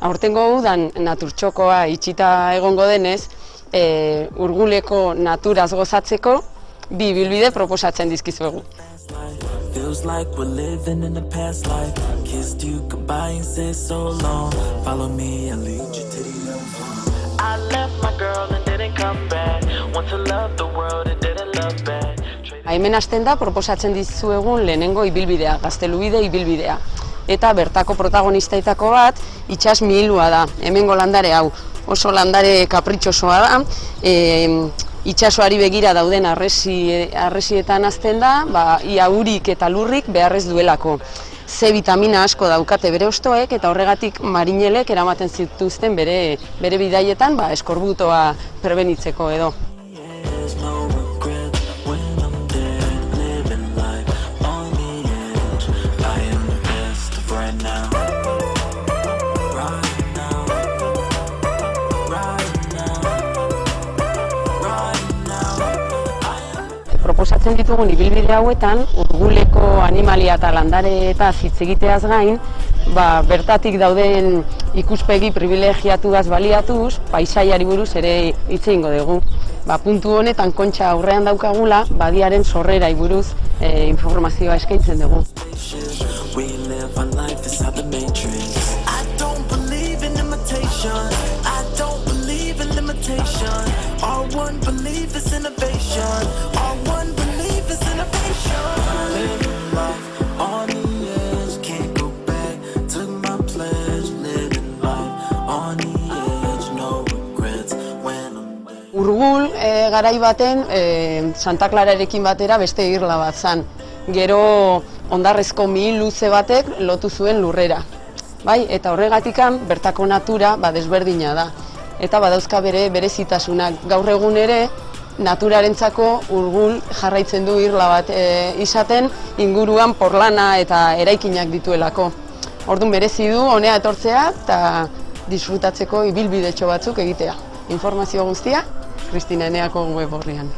Aurtengo udan naturtxokoa itxita egongo denez, Urguleko naturaz gozatzeko bi ibilbide proposatzen dizkizuegu. Feels like we're living in a past life. Kissed you goodbye and said so long. Follow me and lead you to the unknown. I left my girl and didn't come back. Want to love the world and didn't love back. Hemen hasten da proposatzen dizuegun lehenengo ibilbidea, Gaztelubide ibilbidea. Eta bertako protagonistaetako bat itsas mihilua da. Hemengo landare hau oso landare kapritxosoa da. Itsasoari begira dauden harresietan hazten da, ia urik eta lurrik beharrez duelako. C vitamina asko daukate bere hostoek eta horregatik marinelek eramaten zituzten bere bidaietan eskorbutoa prebenitzeko edo. Proposatzen ditugun ibilbide hauetan, Urguleko animalia eta landareetaz hitz egiteaz gain, bertatik dauden ikuspegi privilegiatuaz baliatuz, paisaiari buruz ere hitz egingo dugu. Puntu honetan Kontxa aurrean daukagula, badiaren sorrerari buruz informazioa eskaintzen dugu. Urgul garai baten Santa Clararekin batera beste irla bat zan. Gero hondarrezko mihil luze batek lotu zuen lurrera. Eta horregatikan bertako natura desberdina da. Eta badauzka bere berezitasunak. Gaur egun ere naturarentzako Urgul jarraitzen du irla bat izaten inguruan porlana eta eraikinak dituelako. Orduan merezi du honea etortzea eta disfrutatzeko ibilbidetxo batzuk egitea. Informazio guztia Kristina Eneako web orrian.